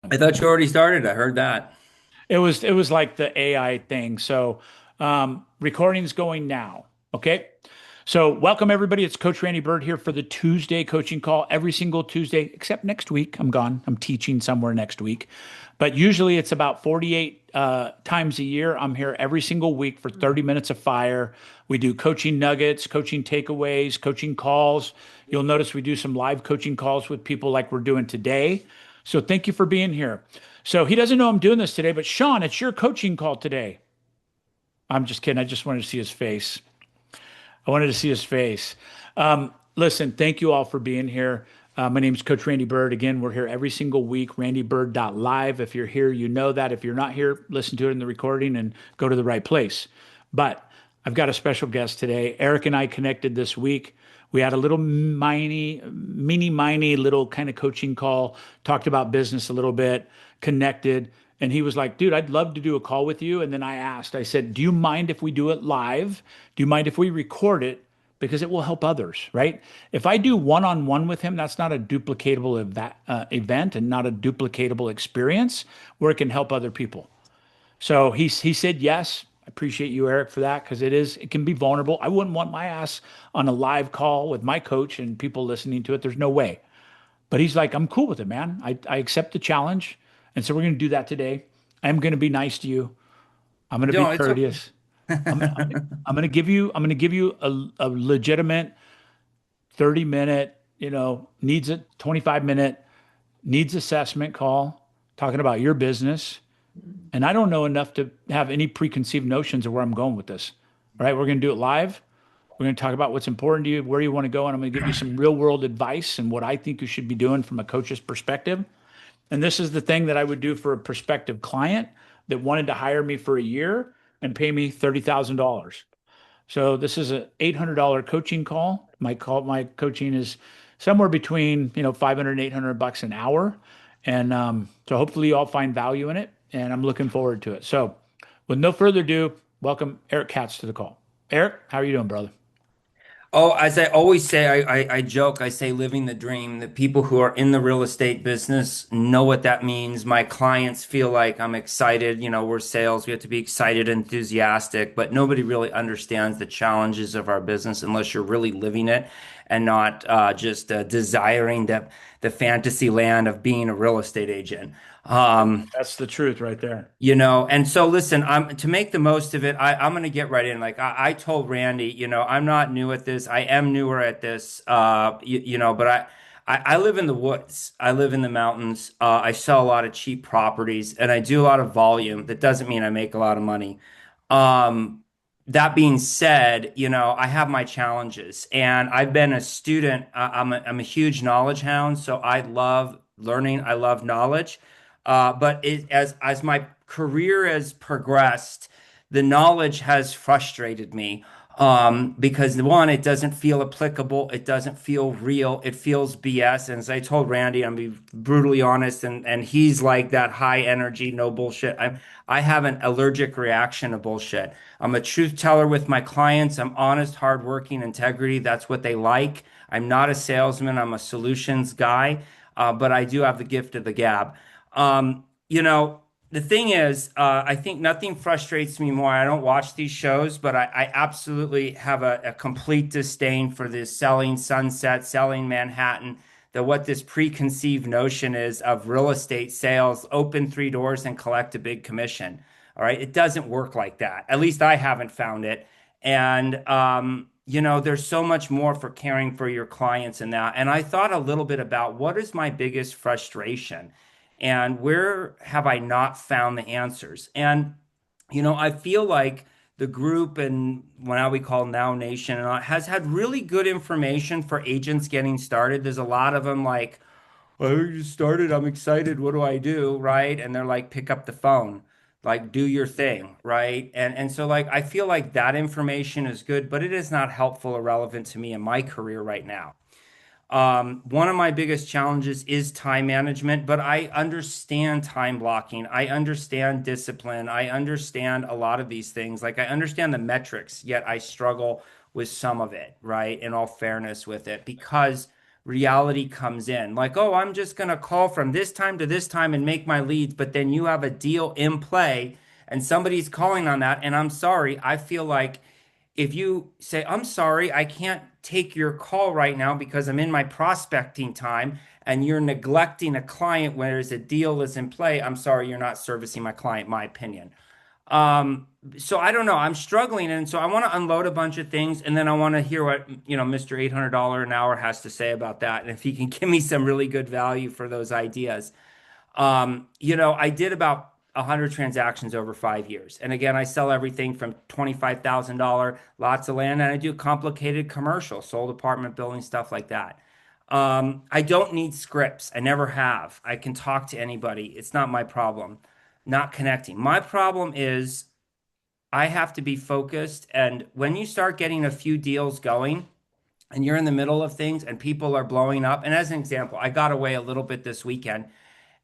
I thought you already started. I heard that. It was like the AI thing. So recording's going now. Okay. So welcome everybody. It's Coach Randy Byrd here for the Tuesday coaching call every single Tuesday, except next week. I'm gone. I'm teaching somewhere next week. But usually it's about 48 times a year. I'm here every single week for 30 minutes of fire. We do coaching nuggets, coaching takeaways, coaching calls. You'll notice we do some live coaching calls with people like we're doing today. So thank you for being here. So he doesn't know I'm doing this today, but Sean, it's your coaching call today. I'm just kidding. I just wanted to see his face. I wanted to see his face. Listen, thank you all for being here. My name is Coach Randy Byrd. Again, we're here every single week, randybyrd.live. If you're here, you know that. If you're not here, listen to it in the recording and go to the right place. But I've got a special guest today. Eric and I connected this week. We had a little mini, little kind of coaching call, talked about business a little bit, connected. And he was like, dude, I'd love to do a call with you. And then I said, do you mind if we do it live? Do you mind if we record it? Because it will help others, right? If I do one-on-one with him, that's not a duplicatable event and not a duplicatable experience where it can help other people. So he said yes. I appreciate you, Eric, for that because it can be vulnerable. I wouldn't want my ass on a live call with my coach and people listening to it. There's no way. But he's like, I'm cool with it, man. I accept the challenge. And so we're going to do that today. I'm going to be nice to you. I'm going to be No, it's okay. courteous. I'm going to give you a legitimate 30-minute, needs a 25-minute needs assessment call talking about your business. And I don't know enough to have any preconceived notions of where I'm going with this. All right, we're going to do it live. We're going to talk about what's important to you, where you want to go, and I'm going to give you some real world advice and what I think you should be doing from a coach's perspective. And this is the thing that I would do for a prospective client that wanted to hire me for a year and pay me $30,000. So this is an $800 coaching call. My coaching is somewhere between, 500 and 800 bucks an hour. And so hopefully you all find value in it. And I'm looking forward to it. So with no further ado, welcome Eric Katz to the call. Eric, how are you doing, brother? Oh, as I always say, I joke, I say living the dream. The people who are in the real estate business know what that means. My clients feel like I'm excited. We're sales, we have to be excited, enthusiastic, but nobody really understands the challenges of our business unless you're really living it and not just desiring the fantasy land of being a real estate agent. That's the truth right there. And so listen, I'm to make the most of it. I'm gonna get right in. Like I told Randy, I'm not new at this. I am newer at this. But I live in the woods. I live in the mountains. I sell a lot of cheap properties, and I do a lot of volume. That doesn't mean I make a lot of money. Um, that being said, I have my challenges, and I've been a student. I'm a huge knowledge hound, so I love learning. I love knowledge. But as my career has progressed, the knowledge has frustrated me. Because one, it doesn't feel applicable, it doesn't feel real, it feels BS. And as I told Randy, I'm be brutally honest, and he's like that high energy, no bullshit. I have an allergic reaction to bullshit. I'm a truth teller with my clients. I'm honest, hardworking, integrity. That's what they like. I'm not a salesman. I'm a solutions guy. But I do have the gift of the gab. The thing is, I think nothing frustrates me more. I don't watch these shows, but I absolutely have a complete disdain for this selling Sunset, selling Manhattan, what this preconceived notion is of real estate sales, open three doors and collect a big commission. All right. It doesn't work like that. At least I haven't found it. And, there's so much more for caring for your clients in that. And I thought a little bit about what is my biggest frustration and where have I not found the answers? And, I feel like the group and what now we call Now Nation has had really good information for agents getting started. There's a lot of them like, well, you started, I'm excited. What do I do? Right. And they're like, pick up the phone, like do your thing. Right. And so like I feel like that information is good, but it is not helpful or relevant to me in my career right now. One of my biggest challenges is time management, but I understand time blocking. I understand discipline. I understand a lot of these things. Like I understand the metrics, yet I struggle with some of it, right? In all fairness with it, because reality comes in. Like, oh, I'm just going to call from this time to this time and make my leads, but then you have a deal in play and somebody's calling on that. And I'm sorry, I feel like if you say, I'm sorry, I can't take your call right now because I'm in my prospecting time, and you're neglecting a client where there's a deal is in play, I'm sorry, you're not servicing my client, my opinion. Um, so I don't know. I'm struggling, and so I want to unload a bunch of things, and then I want to hear what Mr. $800 an hour has to say about that, and if he can give me some really good value for those ideas. I did about 100 transactions over 5 years, and again, I sell everything from $25,000 lots of land, and I do complicated commercial, sold apartment building stuff like that. I don't need scripts. I never have. I can talk to anybody. It's not my problem. Not connecting. My problem is I have to be focused. And when you start getting a few deals going and you're in the middle of things and people are blowing up, and as an example, I got away a little bit this weekend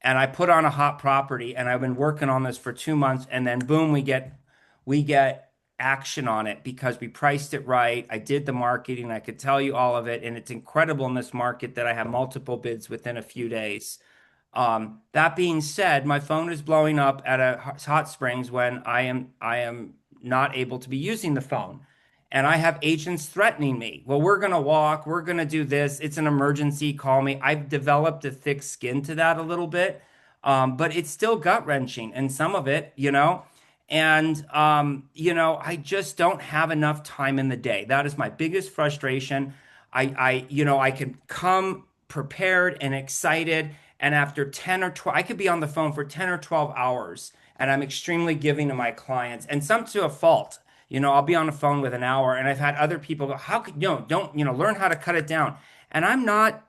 and I put on a hot property and I've been working on this for 2 months, and then boom, we get action on it because we priced it right. I did the marketing. I could tell you all of it. And it's incredible in this market that I have multiple bids within a few days. That being said, my phone is blowing up at a hot springs when I am not able to be using the phone. And I have agents threatening me. Well, we're going to walk, we're going to do this. It's an emergency, call me. I've developed a thick skin to that a little bit. But it's still gut wrenching and some of it. And I just don't have enough time in the day. That is my biggest frustration. I can come prepared and excited, and after 10 or 12, I could be on the phone for 10 or 12 hours, and I'm extremely giving to my clients, and some to a fault. I'll be on the phone with an hour, and I've had other people go, how could, don't, learn how to cut it down. And I'm not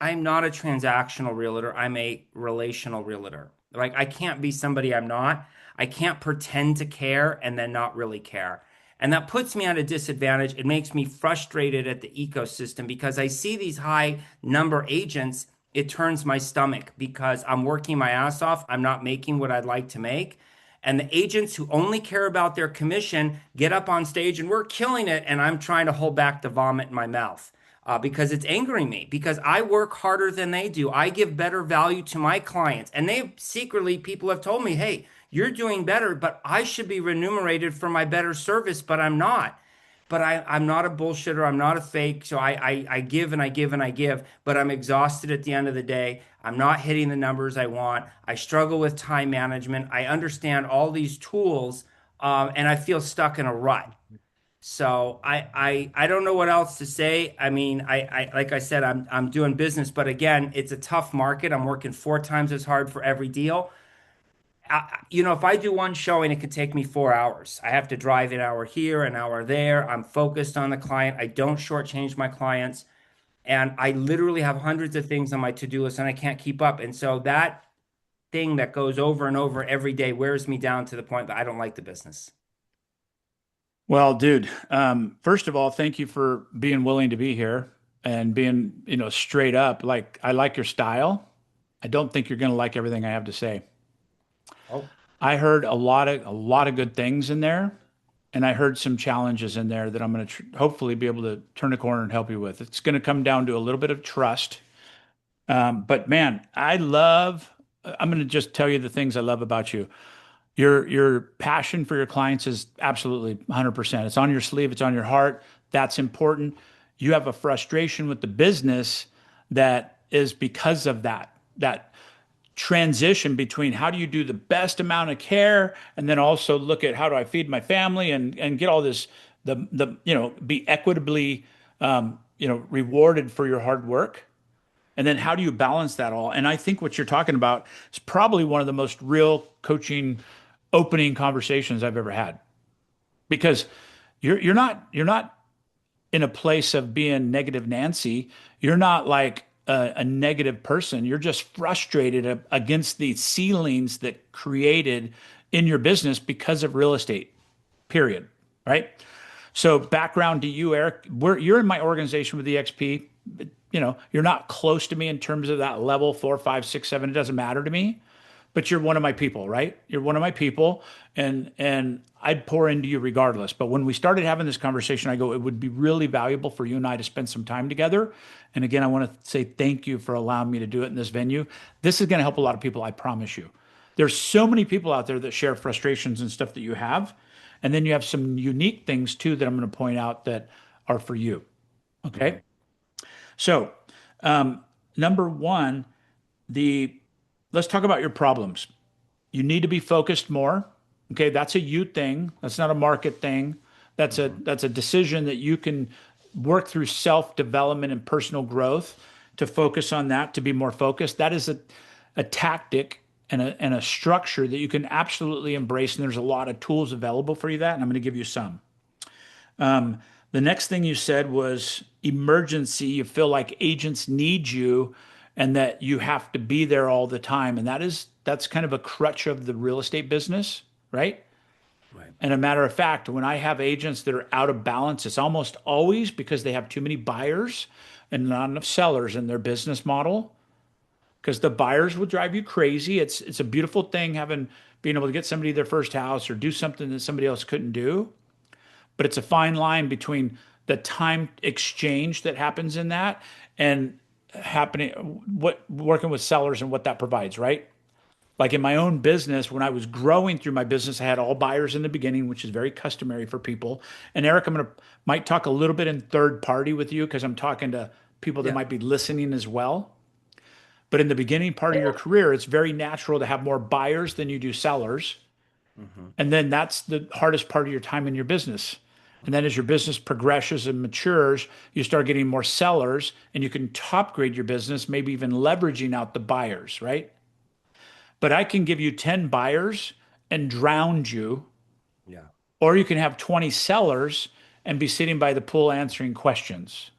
a transactional realtor. I'm a relational realtor. Like, I can't be somebody I'm not. I can't pretend to care and then not really care. And that puts me at a disadvantage. It makes me frustrated at the ecosystem because I see these high number agents. It turns my stomach because I'm working my ass off. I'm not making what I'd like to make. And the agents who only care about their commission get up on stage and we're killing it. And I'm trying to hold back the vomit in my mouth because it's angering me because I work harder than they do. I give better value to my clients. And people have told me, hey, you're doing better, but I should be remunerated for my better service, but I'm not. But I'm not a bullshitter. I'm not a fake. So I give and I give and I give, but I'm exhausted at the end of the day. I'm not hitting the numbers I want. I struggle with time management. I understand all these tools, and I feel stuck in a rut. So I don't know what else to say. I mean, I like I said, I'm doing business, but again, it's a tough market. I'm working 4 times as hard for every deal. If I do one showing, it could take me 4 hours. I have to drive an hour here, an hour there. I'm focused on the client. I don't shortchange my clients. And I literally have hundreds of things on my to-do list and I can't keep up. And so that thing that goes over and over every day wears me down to the point that I don't like the business. Well, dude, first of all, thank you for being willing to be here and being, straight up. Like, I like your style. I don't think you're going to like everything I have to say. Oh, I heard a lot of good things in there, and I heard some challenges in there that I'm going to hopefully be able to turn a corner and help you with. It's going to come down to a little bit of trust. But man, I'm going to just tell you the things I love about you. Your passion for your clients is absolutely 100%. It's on your sleeve, it's on your heart. That's important. You have a frustration with the business that is because of that transition between how do you do the best amount of care and then also look at how do I feed my family and get all this be equitably rewarded for your hard work. And then how do you balance that all? And I think what you're talking about is probably one of the most real coaching opening conversations I've ever had. Because you're not in a place of being negative Nancy. You're not like a negative person. You're just frustrated against the ceilings that created in your business because of real estate, period. Right? So background to you, Eric, you're in my organization with EXP. You're not close to me in terms of that level 4, 5, 6, 7. It doesn't matter to me. but you're one of my people, right? You're one of my people, and I'd pour into you regardless. But when we started having this conversation, I go, it would be really valuable for you and I to spend some time together. And again, I want to say thank you for allowing me to do it in this venue. This is going to help a lot of people, I promise you. There's so many people out there that share frustrations and stuff that you have. And then you have some unique things too that I'm going to point out that are for you. Mhm. Okay. So, number one, the let's talk about your problems. You need to be focused more. Okay, that's a you thing. That's not a market thing. Mhm. That's a decision that you can work through self-development and personal growth to focus on that, to be more focused. That is a tactic and a structure that you can absolutely embrace. And there's a lot of tools available for you that, and I'm going to give you some. Um, the next thing you said was emergency. You feel like agents need you and that you have to be there all the time. And that's kind of a crutch of the real estate business, right? Right. And a matter of fact, when I have agents that are out of balance, it's almost always because they have too many buyers and not enough sellers in their business model. Because the buyers will drive you crazy. It's a beautiful thing having being able to get somebody their first house or do something that somebody else couldn't do. But it's a fine line between the time exchange that happens in that and happening what working with sellers and what that provides, right? Like in my own business, when I was growing through my business, I had all buyers in the beginning, which is very customary for people. And Eric, I'm gonna might talk a little bit in third party with you because I'm talking to people that Yeah. might be listening as well. But in the beginning part of your career, it's very natural to have more buyers than you do sellers. Mhm. And then that's the hardest part of your time in your business. And then as your business progresses and matures, you start getting more sellers and you can top grade your business, maybe even leveraging out the buyers, right? But I can give you 10 buyers and drown you, Yeah. or you can have 20 sellers and be sitting by the pool answering questions,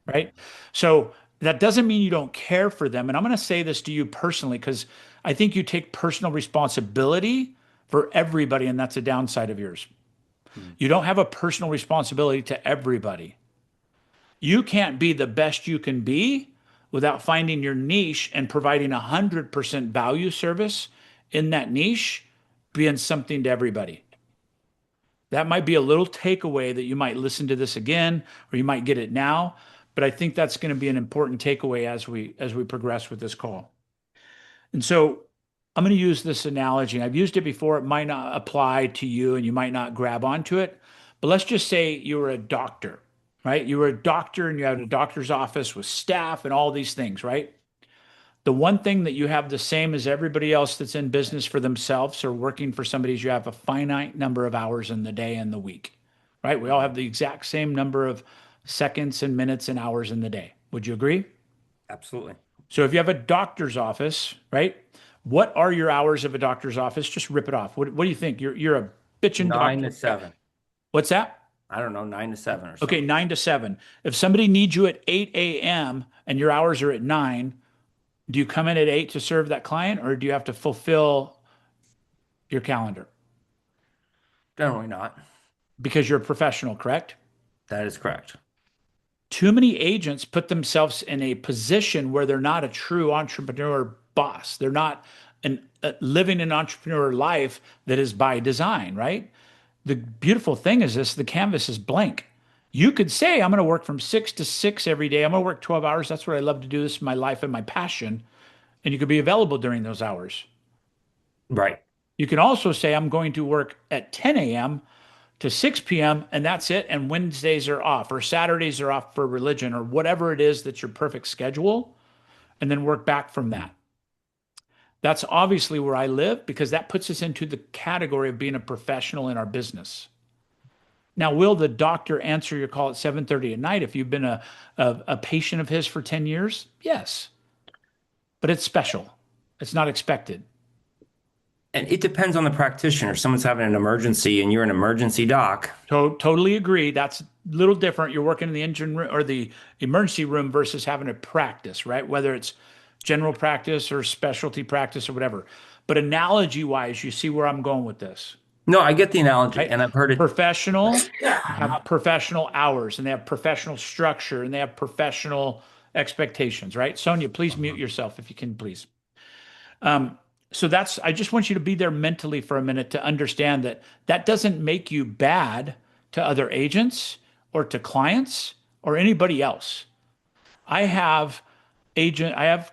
right? Mhm. So that doesn't mean you don't care for them. And I'm going to say this to you personally because I think you take personal responsibility for everybody, and that's a downside of yours. Mhm. You don't have a personal responsibility to everybody. You can't be the best you can be without finding your niche and providing 100% value service in that niche, being something to everybody. That might be a little takeaway that you might listen to this again or you might get it now, but I think that's going to be an important takeaway as we progress with this call. And so I'm going to use this analogy. I've used it before. It might not apply to you and you might not grab onto it. But let's just say you were a doctor, right? You were a doctor and you had a doctor's office with staff and all these things, right? The one thing that you have the same as everybody else that's in business for themselves or working for somebody is you have a finite number of hours in the day and the week, right? We all have Mhm. the exact same number of seconds and minutes and hours in the day. Would you agree? Absolutely. So if you have a doctor's office, right? What are your hours of a doctor's office? Just rip it off. What do you think? You're a bitchin' 9 to doctor. 7. What's that? I don't know, 9 to 7 or Okay, something. 9 to 7. If somebody needs you at 8 a.m. and your hours are at 9, do you come in at 8 to serve that client or do you have to fulfill your calendar? Generally not. Because you're a professional, correct? That is correct. Too many agents put themselves in a position where they're not a true entrepreneur boss. They're not living an entrepreneur life that is by design, right? The beautiful thing is this, the canvas is blank. You could say, I'm going to work from 6 to 6 every day. I'm going to work 12 hours. That's what I love to do. This is my life and my passion. And you could be available during those hours. Right. You can also say, I'm going to work at 10 a.m. to 6 p.m. and that's it. And Wednesdays are off, or Saturdays are off for religion, or whatever it is that's your perfect schedule, and then work back from that. That's obviously where I live because that puts us into the category of being a professional in our business. Now, will the doctor answer your call at 7:30 at night if you've been a patient of his for 10 years? Yes, but it's special. It's not expected. And it depends on the practitioner. If someone's having an emergency and you're an emergency doc, Totally agree. That's a little different. You're working in the engine room or the emergency room versus having a practice, right? Whether it's general practice or specialty practice or whatever. But analogy wise, you see where I'm going with this, no, I get the analogy right? and I've heard it. Professional have professional hours and they have professional structure and they have professional expectations, right? Sonia, please mute yourself if you can, please. So that's, I just want you to be there mentally for a minute to understand that that doesn't make you bad to other agents or to clients or anybody else. I have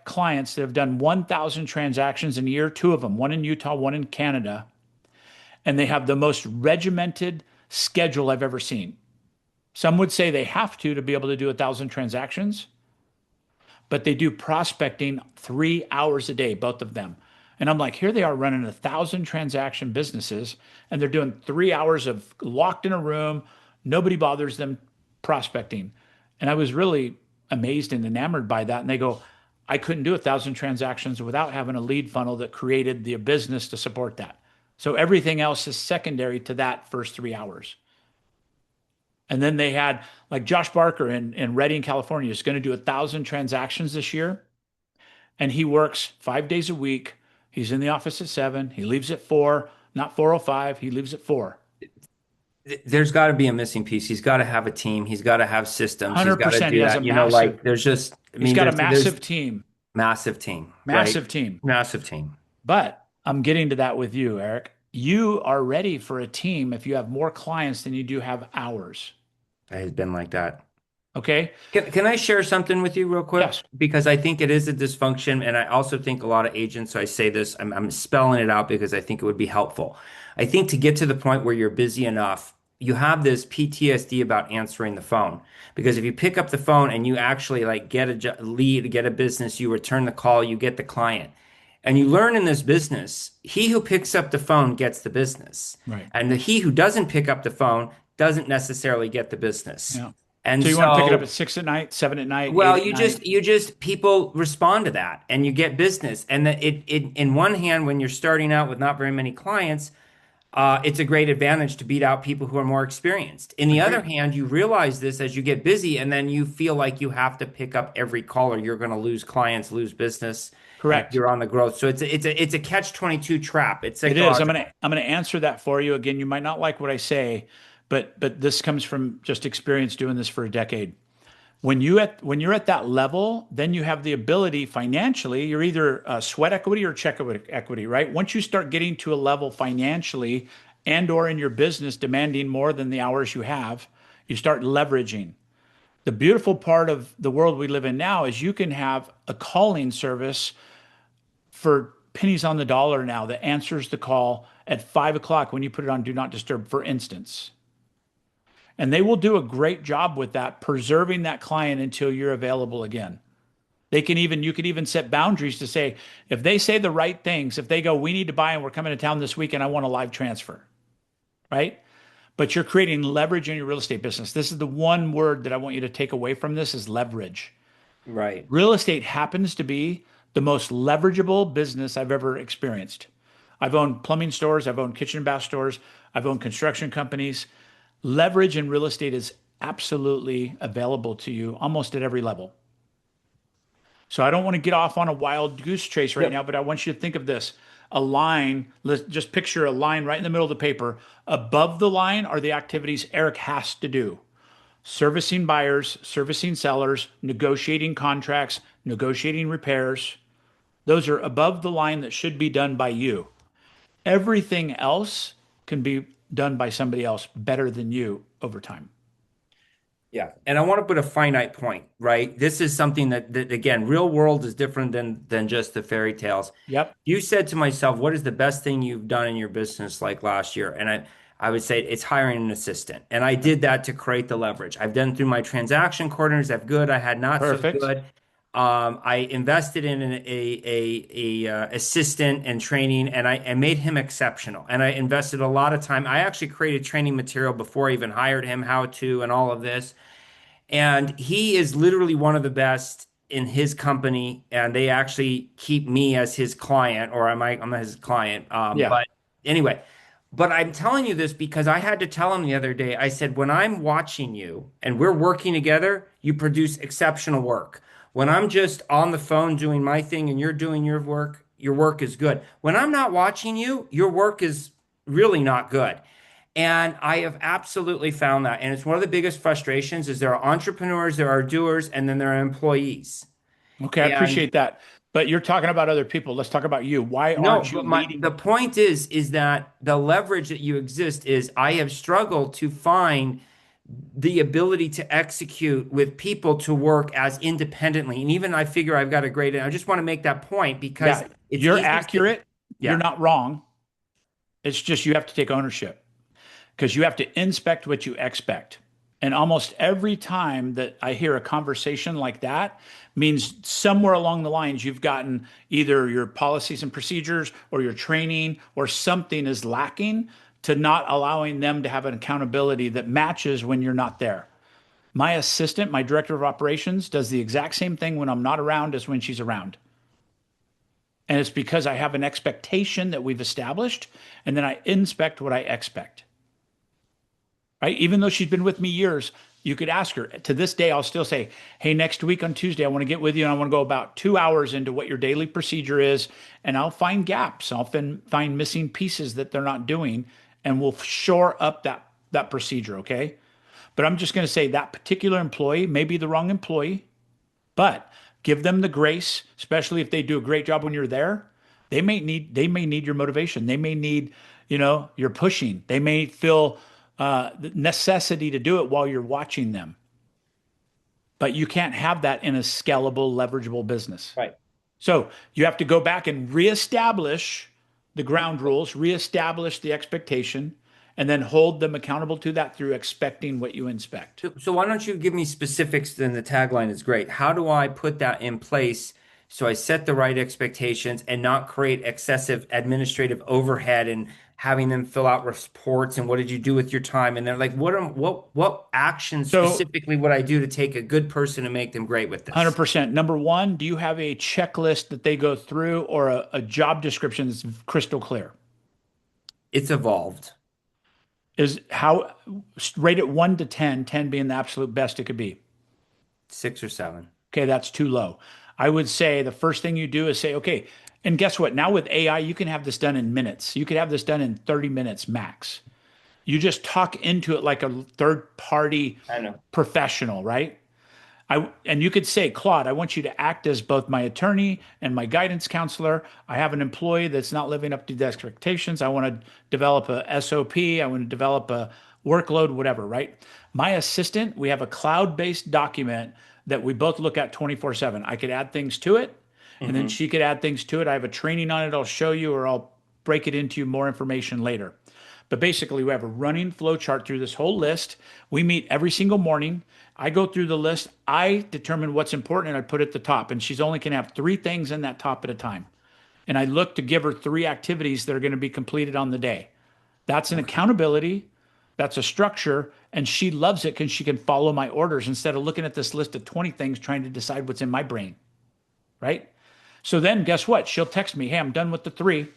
clients that have done 1,000 transactions in a year, two of them, one in Utah, one in Canada, and they have the most regimented schedule I've ever seen. Some would say they have to be able to do 1,000 transactions, but they do prospecting 3 hours a day, both of them. And I'm like, here they are running 1,000 transaction businesses, and they're doing 3 hours of locked in a room. Nobody bothers them prospecting. And I was really amazed and enamored by that. And they go, I couldn't do 1,000 transactions without having a lead funnel that created the business to support that. So everything else is secondary to that first 3 hours. And then they had like Josh Barker in Redding, California is going to do 1,000 transactions this year. And he works 5 days a week. He's in the office at 7. He leaves at 4, not 4:05. He leaves at 4. There's got to be a missing piece. He's got to have a team. He's got to have systems. He's got to 100%. He do has a that. Like there's just, I he's mean, got a there's massive team, massive team, right? massive team. Massive team. But I'm getting to that with you, Eric. You are ready for a team if you have more clients than you do have hours. It has been like that. Okay. Can I share something with you real quick? Yes. Because I think it is a dysfunction, and I also think a lot of agents, so I say this, I'm spelling it out because I think it would be helpful. I think to get to the point where you're busy enough, you have this PTSD about answering the phone. Because if you pick up the phone and you actually like get a lead, get a business, you return the call, you get the client. And you learn in this business, he who picks up the phone gets the business. Right. And he who doesn't pick up the phone doesn't necessarily get the business. Yeah. And So you want to pick it up so at 6 at night, 7 at night, 8 well, at night. you just people respond to that and you get business. And that it in one hand, when you're starting out with not very many clients, it's a great advantage to beat out people who are more experienced. In the other Agreed. hand, you realize this as you get busy, and then you feel like you have to pick up every call or you're going to lose clients, lose business, and Correct. you're on the growth. So it's a catch-22 trap. It's It is. psychological. I'm gonna answer that for you. Again, you might not like what I say, but this comes from just experience doing this for a decade. When you're at that level, then you have the ability financially. You're either sweat equity or check equity, right? Once you start getting to a level financially and or in your business demanding more than the hours you have, you start leveraging. The beautiful part of the world we live in now is you can have a calling service for pennies on the dollar now that answers the call at 5 o'clock when you put it on Do Not Disturb, for instance. And they will do a great job with that, preserving that client until you're available again. You could even set boundaries to say, if they say the right things, if they go, we need to buy and we're coming to town this week and I want a live transfer, right? But you're creating leverage in your real estate business. This is the one word that I want you to take away from this is leverage. Right. Real estate happens to be the most leverageable business I've ever experienced. I've owned plumbing stores, I've owned kitchen and bath stores, I've owned construction companies. Leverage in real estate is absolutely available to you almost at every level. So I don't want to get off on a wild goose chase right now, Yep. but I want you to think of this. A line, let's just picture a line right in the middle of the paper. Above the line are the activities Eric has to do. Servicing buyers, servicing sellers, negotiating contracts, negotiating repairs. Those are above the line that should be done by you. Everything else can be done by somebody else better than you over time. Yeah. And I want to put a finite point, right? This is something that again, real world is different than just the fairy tales. Yep. You said to myself, what is the best thing you've done in your business like last year? And I would say it's hiring an assistant. And I did that to create the leverage. I've done through my transaction coordinators. I've good. I had not so Perfect. good. I invested in a assistant and training, and I made him exceptional. And I invested a lot of time. I actually created training material before I even hired him, how to, and all of this. And he is literally one of the best in his company, and they actually keep me as his client, or I'm his client. Yeah. But anyway, but I'm telling you this because I had to tell him the other day. I said, when I'm watching you and we're working together, you produce exceptional work. When I'm just on the phone doing my thing and you're doing your work is good. When I'm not watching you, your work is really not good. And I have absolutely found that. And it's one of the biggest frustrations is there are entrepreneurs, there are doers, and then there are employees. Okay. I And appreciate that. But you're talking about other people. Let's talk about you. Why No, aren't you but my leading? the point is that the leverage that you exist is I have struggled to find the ability to execute with people to work as independently. And even I figure I've got a great, I just want to make that point because Yeah, it's you're easy to say, accurate. You're yeah. not wrong. It's just you have to take ownership because you have to inspect what you expect. And almost every time that I hear a conversation like that means somewhere along the lines you've gotten either your policies and procedures or your training or something is lacking to not allowing them to have an accountability that matches when you're not there. My assistant, my director of operations, does the exact same thing when I'm not around as when she's around. And it's because I have an expectation that we've established, and then I inspect what I expect. Right? Even though she's been with me years, you could ask her. To this day, I'll still say, hey, next week on Tuesday, I want to get with you and I want to go about 2 hours into what your daily procedure is. And I'll find gaps. I'll find missing pieces that they're not doing, and we'll shore up that procedure. Okay. But I'm just going to say that particular employee may be the wrong employee, but give them the grace, especially if they do a great job when you're there. They may need your motivation. They may need, your pushing. They may feel the necessity to do it while you're watching them. But you can't have that in a scalable, leverageable business. Right. So you have to go back and reestablish the ground rules, reestablish the expectation, and then hold them accountable to that through expecting what you inspect. So why don't you give me specifics? Then the tagline is great. How do I put that in place so I set the right expectations and not create excessive administrative overhead and having them fill out reports and what did you do with your time? And they're like, what actions So specifically would I do to take a good person and make them great with this? 100%. Number one, do you have a checklist that they go through or a job description that's crystal clear? It's evolved. Is how rate it 1 to 10, 10 being the absolute best it could be. 6 or 7. Okay, that's too low. I would say the first thing you do is say, okay, and guess what? Now with AI, you can have this done in minutes. You could have this done in 30 minutes max. You just talk into it like a third party I know. professional, right? And you could say, Claude, I want you to act as both my attorney and my guidance counselor. I have an employee that's not living up to the expectations. I want to develop a SOP. I want to develop a workload, whatever, right? My assistant, we have a cloud-based document that we both look at 24/7. I could add things to it, and then Hmm. she could add things to it. I have a training on it. I'll show you, or I'll break it into you more information later. But basically, we have a running flow chart through this whole list. We meet every single morning. I go through the list. I determine what's important and I put it at the top. And she's only can have 3 things in that top at a time. And I look to give her 3 activities that are going to be completed on the day. That's an Okay. accountability. That's a structure. And she loves it because she can follow my orders instead of looking at this list of 20 things trying to decide what's in my brain. Right. So then guess what? She'll text me, hey, I'm done with the 3.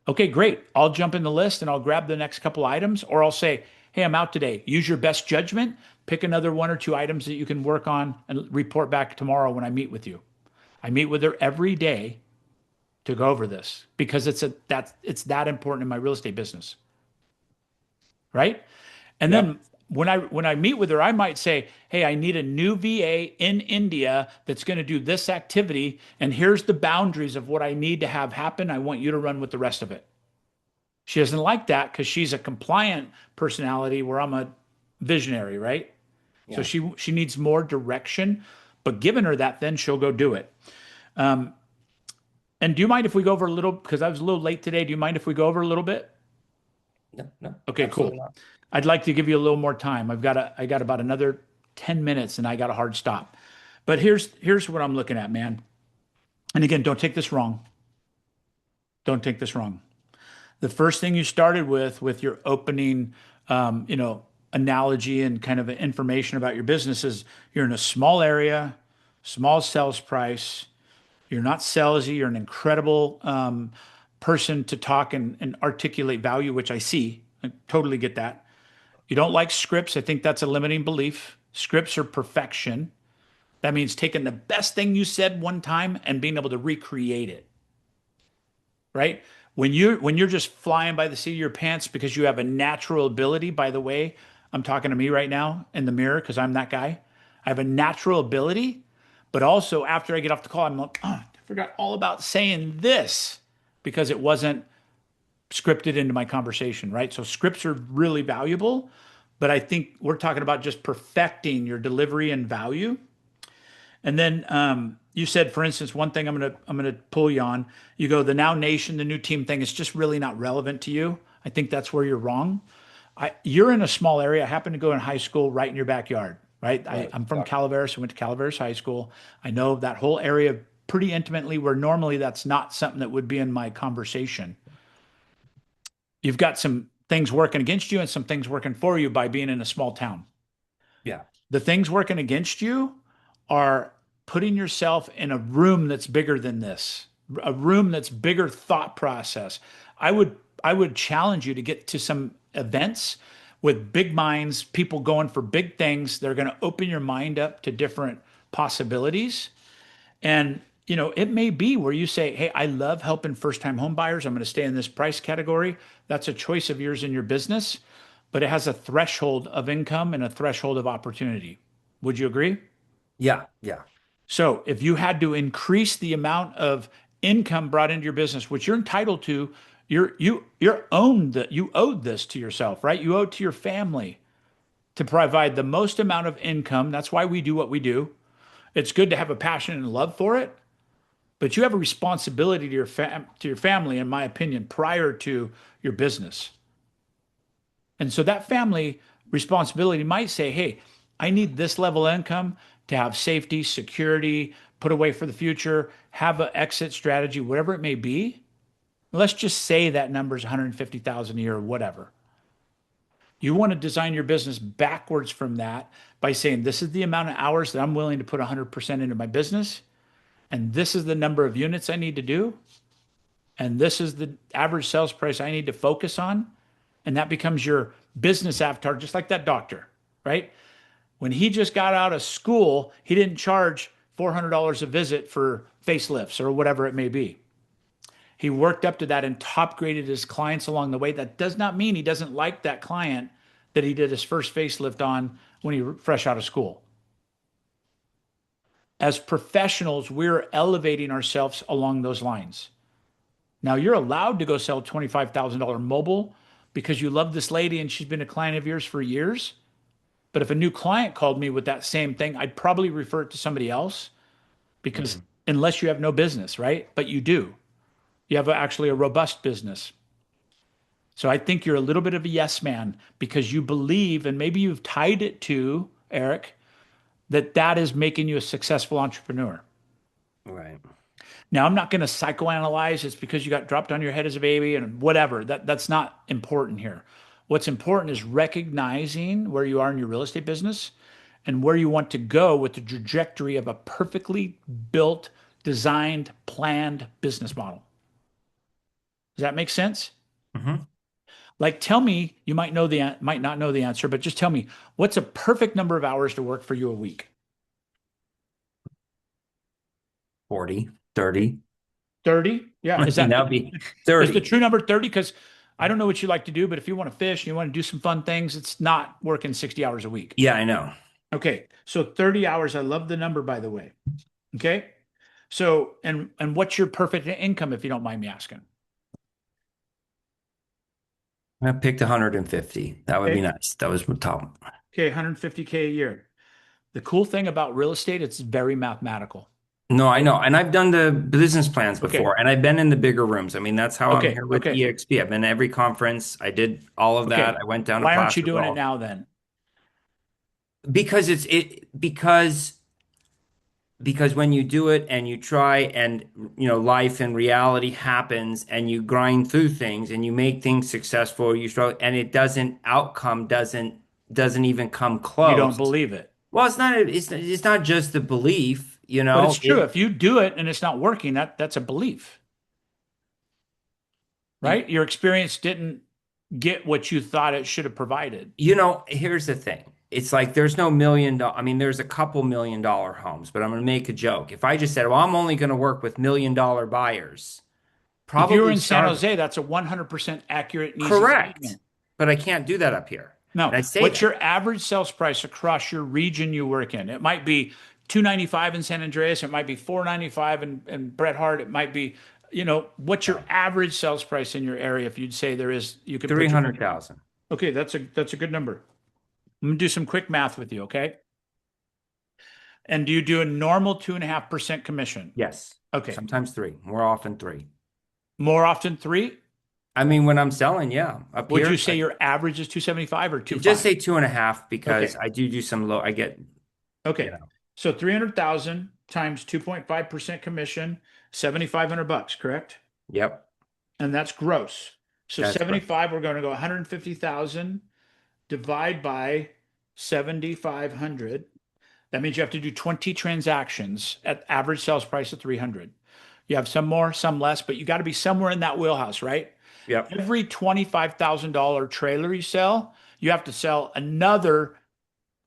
Okay, great. I'll jump in the list and I'll grab the next couple items, or I'll say, hey, I'm out today. Use your best judgment. Pick another 1 or 2 items that you can work on and report back tomorrow when I meet with you. I meet with her every day to go over this because it's that important in my real estate business, right? And Yep. then when I meet with her, I might say, "Hey, I need a new VA in India that's going to do this activity, and here's the boundaries of what I need to have happen. I want you to run with the rest of it." She doesn't like that because she's a compliant personality where I'm a visionary, right? So Yeah. she needs more direction, but giving her that, then she'll go do it. Um, and do you mind if we go over a little? Because I was a little late today. Do you mind if we go over a little bit? No, no, Okay, absolutely cool. not. I'd like to give you a little more time. I got about another 10 minutes and I got a hard stop. But here's what I'm looking at, man. And again, don't take this wrong. Don't take this wrong. The first thing you started with your opening, analogy and kind of information about your business is you're in a small area, small sales price. You're not salesy. You're an incredible person to talk and articulate value, which I see. I totally get that. You don't like scripts. I think that's a limiting belief. Scripts are perfection. That means taking the best thing you said one time and being able to recreate it, right? When you're just flying by the seat of your pants because you have a natural ability, by the way, I'm talking to me right now in the mirror because I'm that guy. I have a natural ability, but also after I get off the call, I'm like, oh, forgot all about saying this because it wasn't scripted into my conversation, right? So scripts are really valuable, but I think we're talking about just perfecting your delivery and value. And then you said, for instance, one thing I'm gonna pull you on. You go, the Now Nation, the new team thing is just really not relevant to you. I think that's where you're wrong. You're in a small area. I happen to go in high school right in your backyard, right? Right. I'm from Calaveras. I went to Calaveras High School. I know that whole area pretty intimately, where normally that's not something that would be in my conversation. You've got some things working against you and some things working for you by being in a small town. Yeah. The things working against you are putting yourself in a room that's bigger than this, a room that's bigger thought process. I would challenge you to get to some events with big minds, people going for big things. They're going to open your mind up to different possibilities. And it may be where you say, "Hey, I love helping first-time home buyers. I'm going to stay in this price category." That's a choice of yours in your business, but it has a threshold of income and a threshold of opportunity. Would you agree? Yeah. Yeah. So if you had to increase the amount of income brought into your business, which you're entitled to, you owed this to yourself, right? You owe it to your family to provide the most amount of income. That's why we do what we do. It's good to have a passion and love for it, but you have a responsibility to your family, in my opinion, prior to your business. And so that family responsibility might say, "Hey, I need this level of income to have safety, security, put away for the future, have an exit strategy, whatever it may be." Let's just say that number is 150,000 a year or whatever. You want to design your business backwards from that by saying, "This is the amount of hours that I'm willing to put 100% into my business, and this is the number of units I need to do, and this is the average sales price I need to focus on." And that becomes your business avatar, just like that doctor, right? When he just got out of school, he didn't charge $400 a visit for facelifts or whatever it may be. He worked up to that and top graded his clients along the way. That does not mean he doesn't like that client that he did his first facelift on when he was fresh out of school. As professionals, we're elevating ourselves along those lines. Now, you're allowed to go sell a $25,000 mobile because you love this lady and she's been a client of yours for years. But if a new client called me with that same thing, I'd probably refer it to somebody else because unless you have no business, right? But you do. You have actually a robust business. So I think you're a little bit of a yes man because you believe, and maybe you've tied it to, Eric, that is making you a successful entrepreneur. Right. Now, I'm not going to psychoanalyze it's because you got dropped on your head as a baby and whatever. That's not important here. What's important is recognizing where you are in your real estate business and where you want to go with the trajectory of a perfectly built, designed, planned business model. Does that make sense? Mm-hmm. Like, tell me, you might not know the answer, but just tell me, what's a perfect number of hours to work for you a week? 40, 30. 30? Yeah. I mean, that would be Is the 30. true number 30? Because I don't know what you like to do, but if you want to fish and you want to do some fun things, it's not working 60 hours a week. Yeah, I know. Okay. So 30 hours. I love the number, by the way. Okay. So, and what's your perfect income, if you don't mind me asking? I picked 150. That would be Okay. nice. That was my top. Okay. 150K a year. The cool thing about real estate, it's very mathematical. No, I know. And I've done the business plans Okay. before, and I've been in the bigger rooms. I mean, that's how I'm Okay. here with Okay. EXP. I've been to every conference. I did all of that. Okay. I went down to Why aren't you Placer doing it Golf now then? because because when you do it and you try and life and reality happens and you grind through things and you make things successful, you struggle and it doesn't even come You don't close. believe it. Well, it's not just the belief, But it's true. If you do it and it's not working, that's a belief, right? Your experience didn't get what you thought it should have provided. Here's the thing. It's like there's no $1 million. I mean, there's a couple $1 million homes, but I'm going to make a joke. If I just said, well, I'm only going to work with $1 million buyers, If you were probably in San starving. Jose, that's a 100% accurate and easy Correct. statement. But I can't do that up here. And Now, I say what's that. your average sales price across your region you work in? It might be 295 in San Andreas, it might be 495 in Bret Hart, it might be, what's your Yeah. average sales price in your area? If you'd say there is, you could put your money. 300,000. Okay, that's a good number. I'm gonna do some quick math with you, okay? And do you do a normal 2.5% commission? Yes. Okay. Sometimes three. More often three. More often three? I mean, when I'm selling, yeah. Up Would you here, say your average is 275 or just 25? say 2.5 because Okay. I do some low. I get, you Okay. know, So 300,000 times 2.5% commission, 7,500 bucks, correct? yep, And that's gross. So that's correct. 75, we're going to go 150,000 divide by 7,500. That means you have to do 20 transactions at average sales price of 300. You have some more, some less, but you got to be somewhere in that wheelhouse, right? Yep. Every $25,000 trailer you sell, you have to sell another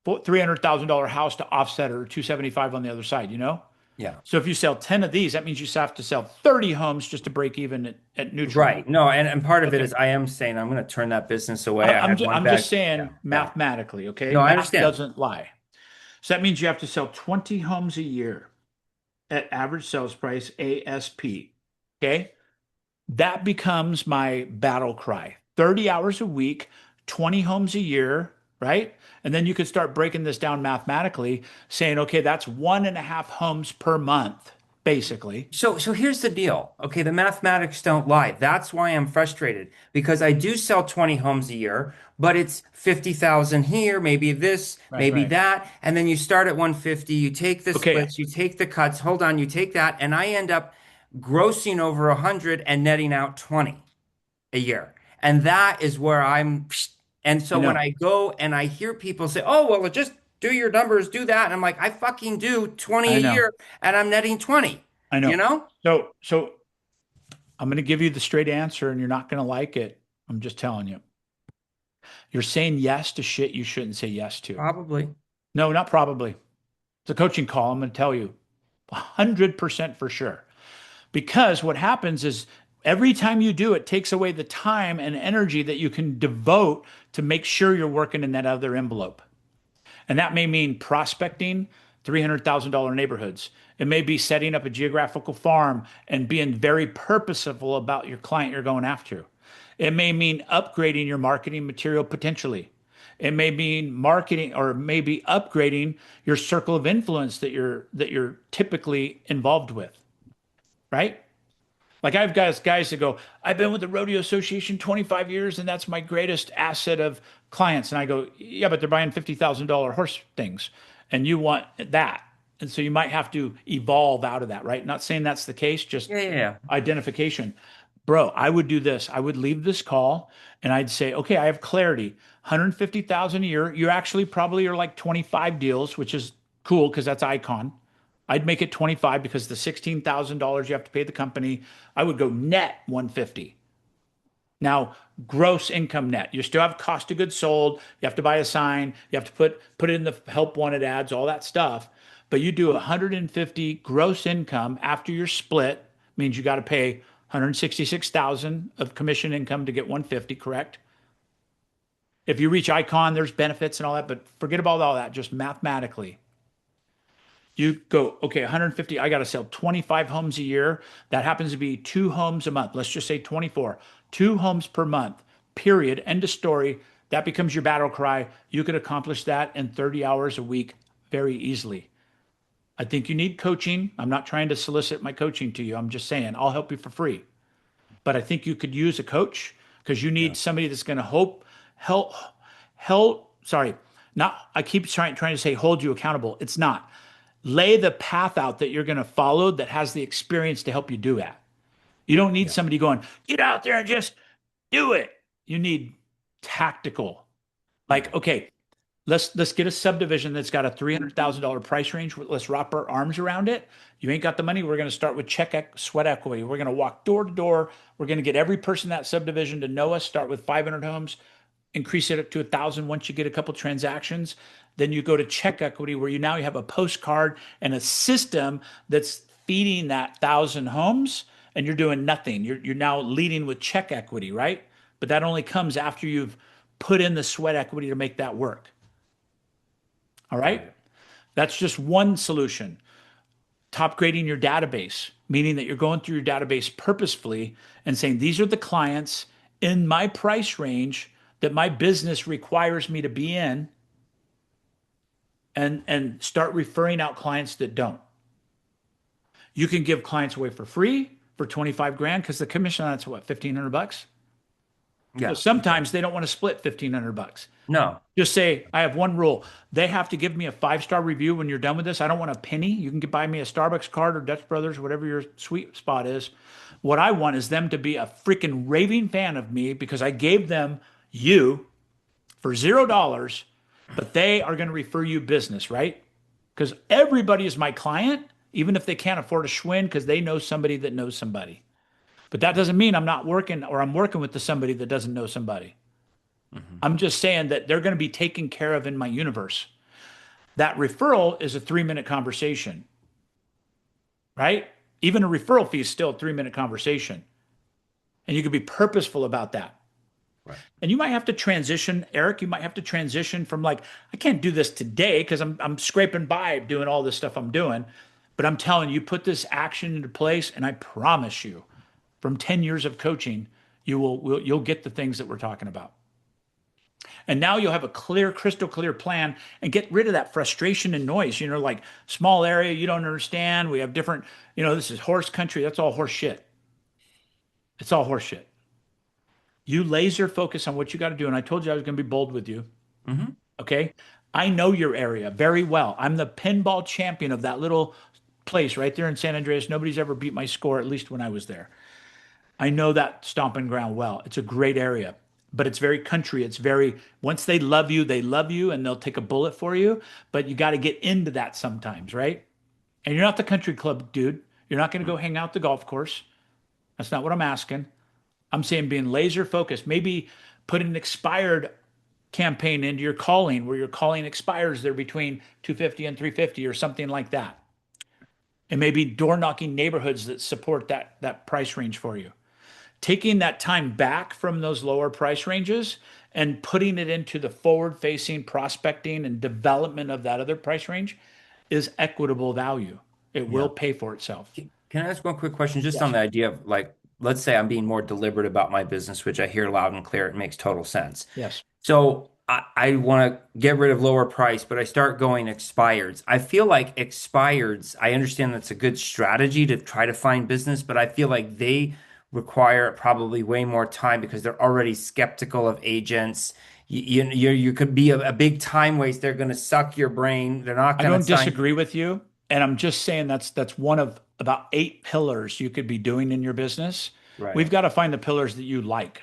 $300,000 house to offset or 275 on the other side, Yeah. So if you sell 10 of these, that means you have to sell 30 homes just to break even at neutral. Right. No, and part of it Okay. is I am saying I'm going to turn that business away. I had one I'm just bad. Yeah. saying Yeah. mathematically, okay? No, I Math understand. doesn't lie. So that means you have to sell 20 homes a year at average sales price, ASP. Okay. That becomes my battle cry. 30 hours a week, 20 homes a year, right? And then you could start breaking this down mathematically, saying, okay, that's 1.5 homes per month, basically. So here's the deal. Okay, the mathematics don't lie. That's why I'm frustrated because I do sell 20 homes a year, but it's 50,000 here, maybe this, Right, maybe right. that, and then you start at 150, you take the Okay, splits, you take the cuts, hold on, you take that, and I end up grossing over 100 and netting out 20 a year. And that is where and I so when know, I go and I hear people say, "Oh, well, just do your numbers, do that." And I'm like, "I fucking do 20 I a know, year and I'm netting 20." I You know. know? So I'm going to give you the straight answer and you're not going to like it. I'm just telling you. You're saying yes to shit you shouldn't say yes to. Probably. No, not probably. It's a coaching call. I'm going to tell you 100% for sure. Because what happens is every time you do it takes away the time and energy that you can devote to make sure you're working in that other envelope. And that may mean prospecting $300,000 neighborhoods. It may be setting up a geographical farm and being very purposeful about your client you're going after. It may mean upgrading your marketing material potentially. It may mean marketing or maybe upgrading your circle of influence that you're typically involved with, right? Like I've got guys that go, I've been with the Rodeo Association 25 years and that's my greatest asset of clients. And I go, yeah, but they're buying $50,000 horse things and you want that. And so you might have to evolve out of that, right? Not saying that's the case, just Yeah, yeah, yeah. identification. Bro, I would do this. I would leave this call and I'd say, okay, I have clarity. 150,000 a year. You actually probably are like 25 deals, which is cool because that's icon. I'd make it 25 because the $16,000 you have to pay the company, I would go net 150. Now, gross income net. You still have cost of goods sold. You have to buy a sign. You have to put it in the help wanted ads, all that stuff. But you do 150 gross income after your split, means you got to pay 166,000 of commission income to get 150, correct? If you reach icon, there's benefits and all that, but forget about all that, just mathematically. You go, okay, 150, I got to sell 25 homes a year. That happens to be 2 homes a month. Let's just say 24, 2 homes per month, period. End of story. That becomes your battle cry. You could accomplish that in 30 hours a week very easily. I think you need coaching. I'm not trying to solicit my coaching to you. I'm just saying I'll help you for free. But I think you could use a coach because you Yeah. need somebody that's going to help, sorry, not, I keep trying to say hold you accountable. It's not. Lay the path out that you're going to follow that has the experience to help you do that. You don't need Yeah. somebody going, get out there and just do it. You need tactical. Yeah. Like, okay, let's get a subdivision that's got a $300,000 price range. Let's wrap our arms around it. You ain't got the money. We're going to start with sweat equity. We're going to walk door to door. We're going to get every person in that subdivision to know us. Start with 500 homes, increase it up to 1,000 once you get a couple transactions. Then you go to check equity where you have a postcard and a system that's feeding that 1,000 homes and you're doing nothing. You're now leading with check equity, right? But that only comes after you've put in the sweat equity to make that work. All right. Right. That's just one solution. Top grading your database, meaning that you're going through your database purposefully and saying, these are the clients in my price range that my business requires me to be in, and start referring out clients that don't. You can give clients away for free for 25 grand because the commission on that's what, 1,500 bucks? Well, Yeah. sometimes they don't want to split 1,500 bucks. No. Just say, I have one rule. They have to give me a 5-star review when you're done with this. I don't want a penny. You can buy me a Starbucks card or Dutch Brothers, whatever your sweet spot is. What I want is them to be a freaking raving fan of me because I gave them you for $0, but they are going to refer you business, right? Because everybody is my client, even if they can't afford a Schwinn because they know somebody that knows somebody. But that doesn't mean I'm not working or I'm working with somebody that doesn't know somebody. Mm-hmm. I'm just saying that they're going to be taken care of in my universe. That referral is a 3-minute conversation, right? Even a referral fee is still a 3-minute conversation. And you can be purposeful about that. Right. And you might have to transition, Eric, you might have to transition from like, I can't do this today because I'm scraping by doing all this stuff I'm doing. But I'm telling you, put this action into place, and I promise you, from 10 years of coaching, you'll get the things that we're talking about. And now you'll have a clear, crystal clear plan and get rid of that frustration and noise. Like small area, you don't understand. We have different, this is horse country. That's all horse shit. It's all horse shit. You laser focus on what you got to do. And I told you I was going to be bold with you. Mm-hmm. Okay. I know your area very well. I'm the pinball champion of that little place right there in San Andreas. Nobody's ever beat my score, at least when I was there. I know that stomping ground well. It's a great area, but it's very country. Once they love you and they'll take a bullet for you, but you got to get into that sometimes, right? And you're not the country club dude. You're not going to go hang out the golf course. That's not what I'm asking. I'm saying being laser focused, maybe put an expired campaign into your calling where your calling expires there between 250 and 350 or something like that. And maybe door knocking neighborhoods that support that price range for you. Taking that time back from those lower price ranges and putting it into the forward facing prospecting and development of that other price range is equitable value. It Yeah. will pay for itself. Can I ask one quick question just on Yes. the idea of like, let's say I'm being more deliberate about my business, which I hear loud and clear. It makes total sense. Yes. So I want to get rid of lower price, but I start going expireds. I feel like expireds, I understand that's a good strategy to try to find business, but I feel like they require probably way more time because they're already skeptical of agents. You could be a big time waste. They're going to suck your brain. They're not I going to don't sign. disagree with you. And I'm just saying that's one of about 8 pillars you could be doing in your business. Right, We've got to find the pillars that you like,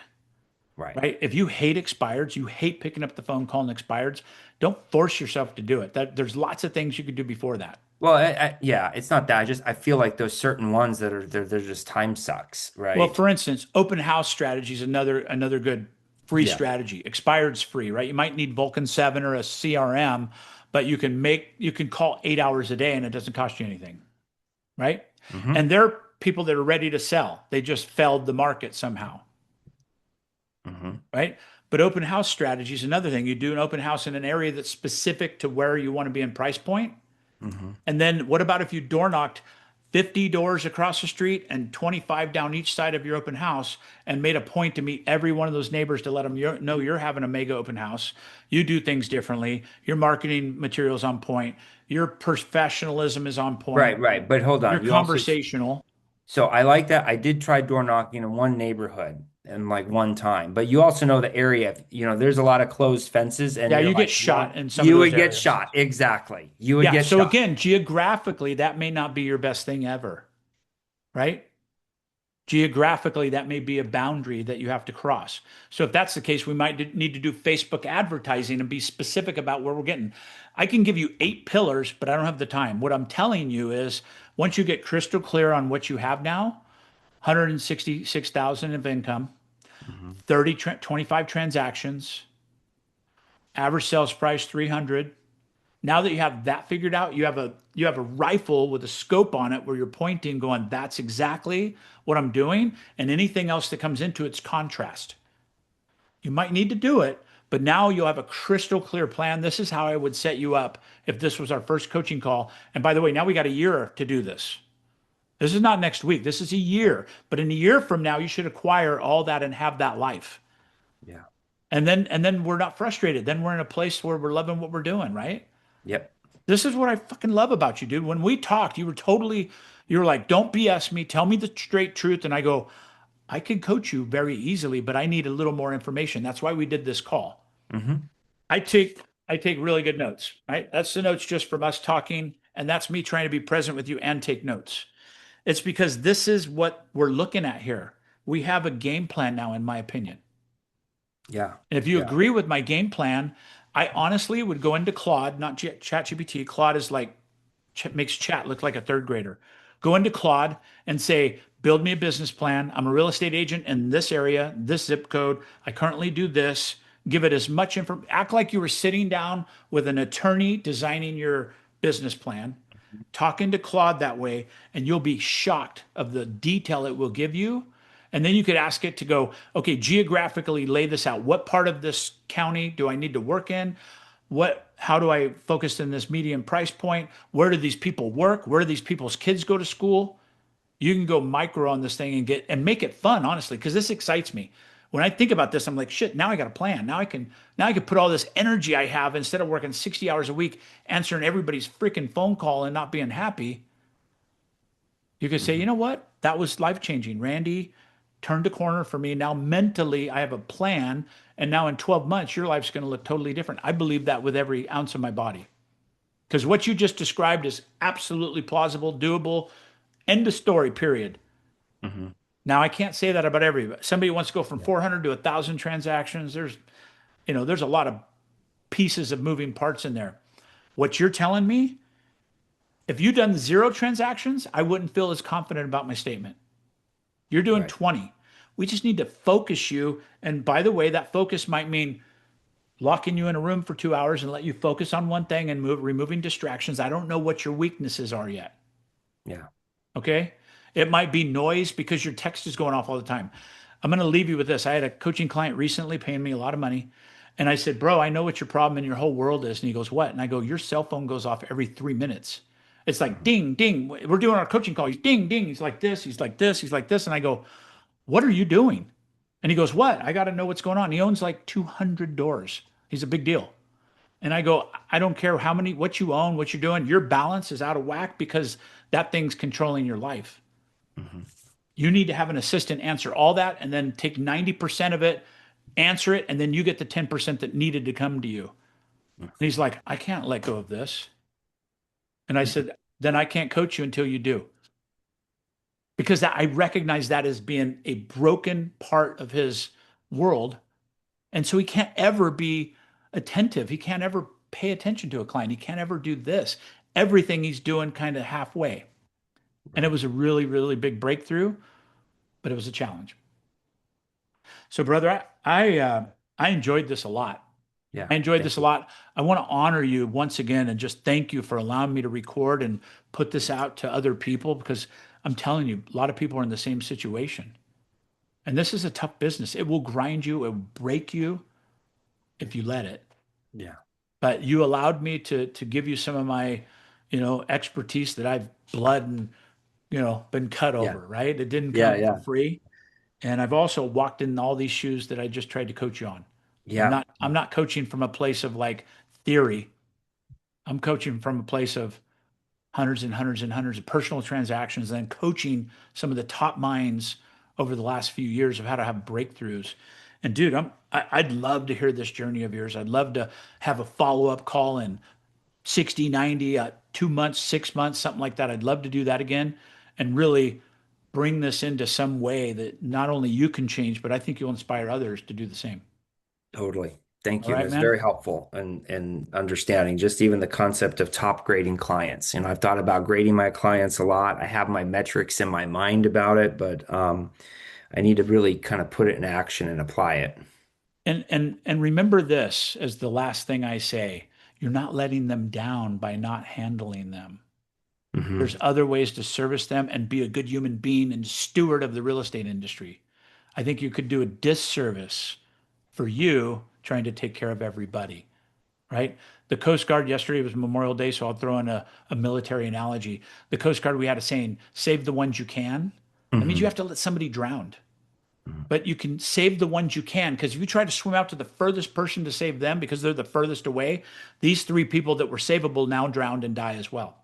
right. right? If you hate expireds, you hate picking up the phone calling expireds, don't force yourself to do it. There's lots of things you could do before that. Well, yeah, it's not that. I feel like those certain ones that are they're just time sucks, Well, right? for instance, open house strategy is another good free Yeah. strategy. Expired's free, right? You might need Vulcan 7 or a CRM, but you can call 8 hours a day and it doesn't cost you anything, right? Hmm. And they're people that are ready to sell. They just failed the market somehow, Hmm. right? But open house strategy is another thing. You do an open house in an area that's specific to where you want to be in price point. Hmm. And then what about if you door knocked 50 doors across the street and 25 down each side of your open house and made a point to meet every one of those neighbors to let them know you're having a mega open house. You do things differently. Your marketing materials on point. Your professionalism is on point. Right, right. But hold You're on. You also conversational. so I like that. I did try door knocking in one neighborhood and like one time, but you also know the area. There's a lot of closed fences, and Yeah, you're you get like shot in some of you those would get areas. shot. Exactly. You would Yeah. get So shot. again, geographically, that may not be your best thing ever, right? Geographically, that may be a boundary that you have to cross. So if that's the case, we might need to do Facebook advertising and be specific about where we're getting. I can give you 8 pillars, but I don't have the time. What I'm telling you is once you get crystal clear on what you have now, 166,000 of income, Hmm. 25 transactions, average sales price 300. Now that you have that figured out, you have a rifle with a scope on it where you're pointing, going, that's exactly what I'm doing. And anything else that comes into it's contrast. You might need to do it, But now you'll have a crystal clear plan. This is how I would set you up if this was our first coaching call. And by the way, now we got a year to do this. This is not next week. This is a year. But in a year from now, you should acquire all that and have that life. Yeah. And then we're not frustrated. Then we're in a place where we're loving what we're doing, right? Yep. This is what I fucking love about you, dude. When we talked, you were like, don't BS me. Tell me the straight truth. And I go, I can coach you very easily, but I need a little more information. That's why we did this call. Hmm. I take I take really good notes, right? That's the notes just from us talking, and that's me trying to be present with you and take notes. It's because this is what we're looking at here. We have a game plan now, in my opinion. Yeah. And if you Yeah. agree with my game plan, I honestly would go into Claude, not ChatGPT. Claude is like makes chat look like a third grader. Go into Claude and say, build me a business plan. I'm a real estate agent in this area, this zip code. I currently do this. Give it as much information. Act like you were sitting down with an attorney designing your business plan. Talking to Claude that way, and you'll be shocked of the detail it will give you. And then you could ask it to go, okay, geographically lay this out. What part of this county do I need to work in? How do I focus in this medium price point? Where do these people work? Where do these people's kids go to school? You can go micro on this thing and make it fun, honestly, because this excites me. When I think about this, I'm like, shit, now I got a plan. Now I can put all this energy I have instead of working 60 hours a week answering everybody's freaking phone call and not being happy. You could say, Hmm. you know what? That was life changing. Randy turned a corner for me. Now mentally, I have a plan. And now in 12 months, your life's going to look totally different. I believe that with every ounce of my body. Because what you just described is absolutely plausible, doable. End of story, period. Hmm. Now, I can't say that about everybody. Somebody wants to go from Yeah. 400 to 1,000 transactions. There's a lot of pieces of moving parts in there. What you're telling me, if you've done 0 transactions, I wouldn't feel as confident about my statement. You're doing Right. 20. We just need to focus you. And by the way, that focus might mean locking you in a room for 2 hours and let you focus on one thing and removing distractions. I don't know what your weaknesses are yet. Yeah. Okay. It might be noise because your text is going off all the time. I'm going to leave you with this. I had a coaching client recently paying me a lot of money. And I said, bro, I know what your problem in your whole world is. And he goes, what? And I go, your cell phone goes off every 3 minutes. It's like Hmm. ding, ding. We're doing our coaching call. He's ding, ding. He's like this. He's like this. He's like this. And I go, what are you doing? And he goes, what? I got to know what's going on. He owns like 200 doors. He's a big deal. And I go, I don't care what you own, what you're doing. Your balance is out of whack because that thing's controlling your life. Hmm. You need to have an assistant answer all that and then take 90% of it, answer it, and then you get the 10% that needed to come to you. And he's like, I can't let go of this. And I said, then I can't coach you until you do. Because I recognize that as being a broken part of his world. And so he can't ever be attentive. He can't ever pay attention to a client. He can't ever do this. Everything he's doing kind of halfway. And it Right. was a really, really big breakthrough, but it was a challenge. So, brother, I enjoyed this a lot. Yeah. I enjoyed Thank this a you. lot. I want to honor you once again and just thank you for allowing me to record and put this out to other people because I'm telling you, a lot of people are in the same situation. And this is a tough business. It will grind you, it will break you if you let it. Yeah. But you allowed me to give you some of my, expertise that I've blood and, been cut Yeah. over, right? It didn't Yeah. come for Yeah. free. And I've also walked in all these shoes that I just tried to coach you on. I'm Yeah. not I'm not coaching from a place of like theory. I'm coaching from a place of hundreds and hundreds and hundreds of personal transactions and then coaching some of the top minds over the last few years of how to have breakthroughs. And dude, I'd love to hear this journey of yours. I'd love to have a follow-up call in 60, 90, 2 months, 6 months, something like that. I'd love to do that again and really bring this into some way that not only you can change, but I think you'll inspire others to do the same. Totally. Thank All you. right, That's man. very helpful and understanding just even the concept of top grading clients. I've thought about grading my clients a lot. I have my metrics in my mind about it, but I need to really kind of put it in action and apply it. And remember this as the last thing I say. You're not letting them down by not handling them. There's Hmm. other ways to service them and be a good human being and steward of the real estate industry. I think you could do a disservice for you trying to take care of everybody, right? The Coast Guard yesterday was Memorial Day, so I'll throw in a military analogy. The Coast Guard, we had a saying, save the ones you can. That means you Hmm. have to let somebody drown, but you can save the ones you can, because if you try to swim out to the furthest person to save them because they're the furthest away, these three people that were savable now drowned and die as well.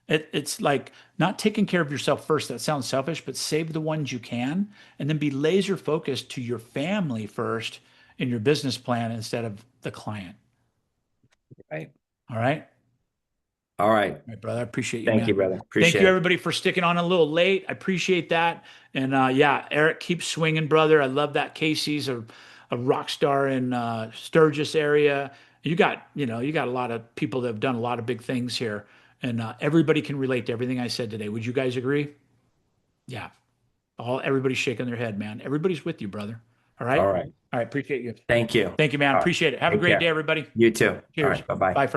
It's like not taking care of yourself first. That sounds selfish, but save the ones you can and then be laser focused to your family first in your business plan instead of the client. Right. All right. All right. All right, brother. I appreciate you, Thank you, man. brother. Thank Appreciate you, it. everybody, for sticking on a little late. I appreciate that. And yeah, Eric, keep swinging, brother. I love that. Casey's a rock star in Sturgis area. You got a lot of people that have done a lot of big things here, and everybody can relate to everything I said today. Would you guys agree? Yeah. Everybody's shaking their head, man. Everybody's with you, brother. All right. All right. All right. Appreciate you. Thank you. Thank you, man. All right. Appreciate it. Have a Take great day, care. everybody. You too. All Cheers. right. Bye-bye. Bye for